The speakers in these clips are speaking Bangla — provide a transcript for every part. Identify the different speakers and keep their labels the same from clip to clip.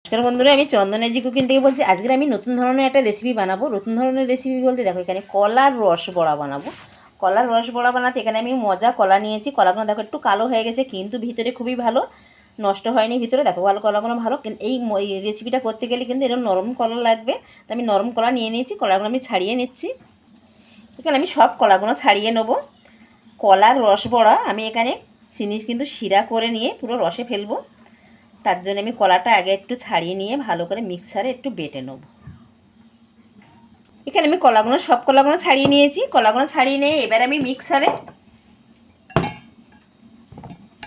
Speaker 1: কারণ বন্ধুরা, আমি চন্দনের জি কুকিং থেকে বলছি। আজকে আমি নতুন ধরনের একটা রেসিপি বানাবো। নতুন ধরনের রেসিপি বলতে দেখো, এখানে কলার রস বড়া বানাবো। কলার রস বড়া বানাতে এখানে আমি মজা কলা নিয়েছি। কলাগুলো দেখো একটু কালো হয়ে গেছে, কিন্তু ভিতরে খুবই ভালো, নষ্ট হয়নি ভিতরে। দেখো ভালো, কলাগুলো ভালো। কিন্তু এই রেসিপিটা করতে গেলে কিন্তু এরকম নরম কলা লাগবে। তো আমি নরম কলা নিয়ে নিয়েছি, কলাগুলো আমি ছাড়িয়ে নিচ্ছি। এখানে আমি সব কলাগুলো ছাড়িয়ে নেবো। কলার রস বড়া আমি এখানে চিনি কিন্তু শিরা করে নিয়ে পুরো রসে ফেলবো। তার জন্য আমি কলাটা আগে একটু ছাড়িয়ে নিয়ে ভালো করে মিক্সারে একটু বেটে নেব। এখানে আমি সব কলাগুলো ছাড়িয়ে নিয়েছি। কলাগুলো ছাড়িয়ে নিয়ে এবার আমি মিক্সারে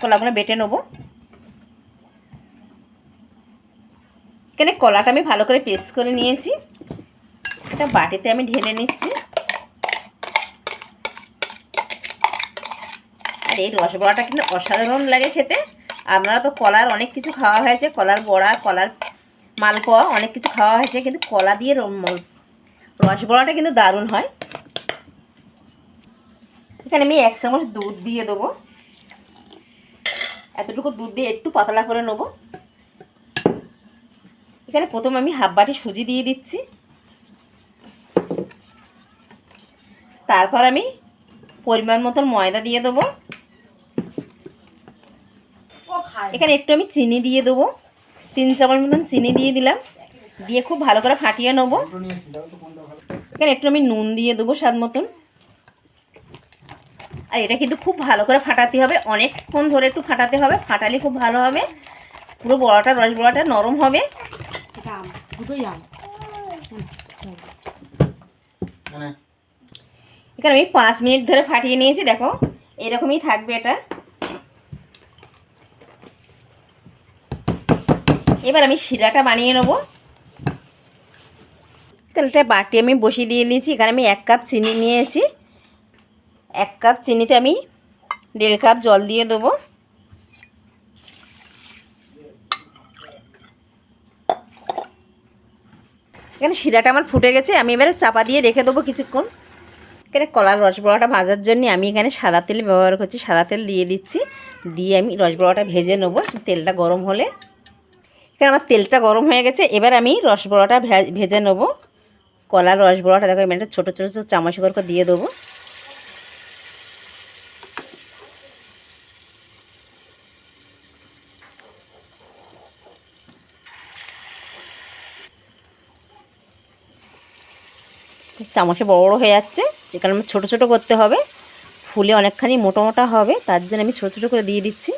Speaker 1: কলাগুলো বেটে নেব। এখানে কলাটা আমি ভালো করে পেস্ট করে নিয়েছি। এটা বাটিতে আমি ঢেলে নিচ্ছি। আর এই রসবড়াটা কিন্তু অসাধারণ লাগে খেতে। আপনারা তো কলার অনেক কিছু খাওয়া হয়েছে, কলার বড়া, কলার মালপোয়া, অনেক কিছু খাওয়া হয়েছে, কিন্তু কলা দিয়ে রসবড়াটা কিন্তু দারুণ হয়। এখানে আমি 1 চামচ দুধ দিয়ে দেবো। এতটুকু দুধ দিয়ে একটু পাতলা করে নেব। এখানে প্রথমে আমি হাফ বাটি সুজি দিয়ে দিচ্ছি। তারপর আমি পরিমাণ মতন ময়দা দিয়ে দেবো। এখানে একটু আমি চিনি দিয়ে দেবো। 3 চামচ মতন চিনি দিয়ে দিলাম। দিয়ে খুব ভালো করে ফাটিয়ে নেবো। এখানে একটু আমি নুন দিয়ে দেবো স্বাদ মতন। আর এটা কিন্তু খুব ভালো করে ফাটাতে হবে, অনেকক্ষণ ধরে একটু ফাটাতে হবে, ফাটালে খুব ভালো হবে। পুরো বড়াটা, রস বড়াটা নরম হবে। এখানে আমি 5 মিনিট ধরে ফাটিয়ে নিয়েছি। দেখো এরকমই থাকবে এটা। এবার আমি শিরাটা বানিয়ে নেবো। এখানে একটা বাটি আমি বসিয়ে দিয়ে দিয়েছি। এখানে আমি 1 কাপ চিনি নিয়েছি। 1 কাপ চিনিতে আমি 1.5 কাপ জল দিয়ে দেবো। এখানে শিরাটা আমার ফুটে গেছে। আমি এবারে চাপা দিয়ে রেখে দেবো কিছুক্ষণ। এখানে কলার রসবড়াটা ভাজার জন্য আমি এখানে সাদা তেল ব্যবহার করছি। সাদা তেল দিয়ে দিচ্ছি। দিয়ে আমি রসবড়াটা ভেজে নেবো। তেলটা গরম হলে, এখানে আমার তেলটা গরম হয়ে গেছে। এবার আমি রসবড়াটা ভেজে নেবো। কলার রসবড়াটা দেখো আমি একটা ছোটো ছোটো চামচ করে দিয়ে দেবো। চামচে বড় বড় হয়ে যাচ্ছে, যেখানে আমার ছোটো ছোটো করতে হবে। ফুলে অনেকখানি মোটা মোটা হবে, তার জন্য আমি ছোটো ছোটো করে দিয়ে দিচ্ছি।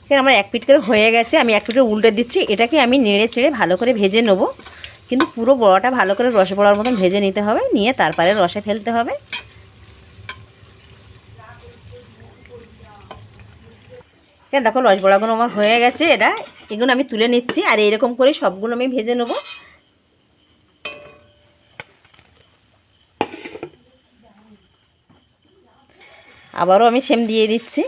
Speaker 1: এখানে আমার 1 পিঠ করে হয়ে গেছে। আমি 1 পিঠে উল্টে দিচ্ছি। এটাকে আমি নেড়ে চেড়ে ভালো করে ভেজে নেব। কিন্তু পুরো বড়াটা ভালো করে রস বড়ার মতন ভেজে নিতে হবে, নিয়ে তারপরে রসে ফেলতে হবে। এখানে দেখো রস বড়াগুলো আমার হয়ে গেছে। এগুলো আমি তুলে নিচ্ছি। আর এইরকম করে সবগুলো আমি ভেজে নেব। আবারও আমি সেম দিয়ে দিচ্ছি।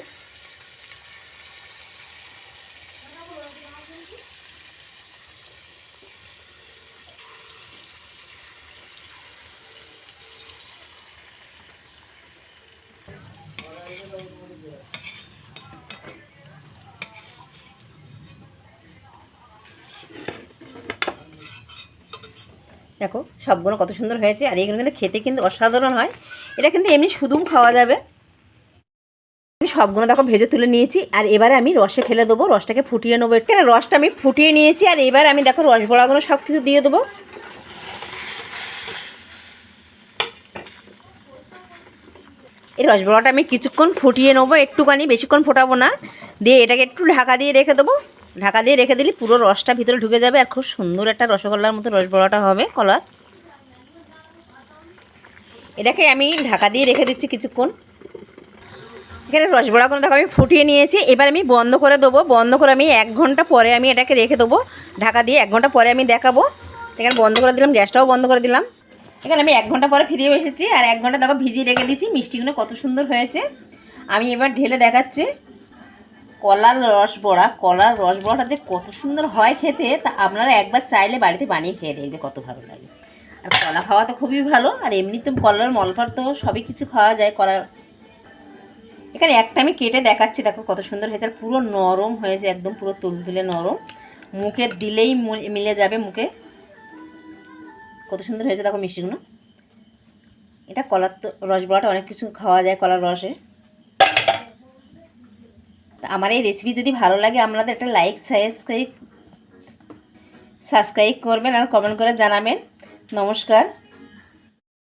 Speaker 1: দেখো সবগুলো কত সুন্দর হয়েছে। আর এগুলো কিন্তু খেতে কিন্তু অসাধারণ হয়। এটা কিন্তু এমনি শুধুও খাওয়া যাবে। আমি সবগুলো দেখো ভেজে তুলে নিয়েছি। আর এবারে আমি রসে ফেলে দেবো। রসটাকে ফুটিয়ে নেবো। এখানে রসটা আমি ফুটিয়ে নিয়েছি। আর এবার আমি দেখো রস বড়াগুলো সব কিছু দিয়ে দেবো। এই রস বড়াটা আমি কিছুক্ষণ ফুটিয়ে নেবো, একটুখানি, বেশিক্ষণ ফোটাবো না। দিয়ে এটাকে একটু ঢাকা দিয়ে রেখে দেবো। ঢাকা দিয়ে রেখে দিলে পুরো রসটা ভিতরে ঢুকে যাবে। আর খুব সুন্দর একটা রসগোল্লার মতো রস বড়াটা হবে কলার। এটাকে আমি ঢাকা দিয়ে রেখে দিচ্ছি কিছুক্ষণ। এখানে রসবড়াগুলো দেখো আমি ফুটিয়ে নিয়েছি। এবার আমি বন্ধ করে দেবো। বন্ধ করে আমি 1 ঘন্টা পরে আমি এটাকে রেখে দেবো ঢাকা দিয়ে। 1 ঘন্টা পরে আমি দেখাবো। এখানে বন্ধ করে দিলাম, গ্যাসটাও বন্ধ করে দিলাম। এখানে আমি 1 ঘন্টা পরে ফিরে এসেছি। আর 1 ঘন্টা দেখো ভিজিয়ে রেখে দিয়েছি। মিষ্টিগুলো কত সুন্দর হয়েছে। আমি এবার ঢেলে দেখাচ্ছি। কলার রস বড়াটা যে কত সুন্দর হয় খেতে, তা আপনারা একবার চাইলে বাড়িতে বানিয়ে খেয়ে দেখবে, কত ভালো লাগে। আর কলা খাওয়া তো খুবই ভালো, আর এমনি তো কলার মলফার তো সবই কিছু খাওয়া যায় কলার। এখানে একটা আমি কেটে দেখাচ্ছি, দেখো কত সুন্দর হয়েছে, আর পুরো নরম হয়েছে, একদম পুরো তুলতুলে নরম, মুখে দিলেই মিলে যাবে মুখে। কত সুন্দর হয়েছে দেখো মিষ্টিগুলো। এটা কলার তো রস বড়াটা অনেক কিছু খাওয়া যায় কলার রসে। তা আমার এই রেসিপি যদি ভালো লাগে আপনাদের একটা লাইক সাবস্ক্রাইব করবেন আর কমেন্ট করে জানাবেন। নমস্কার।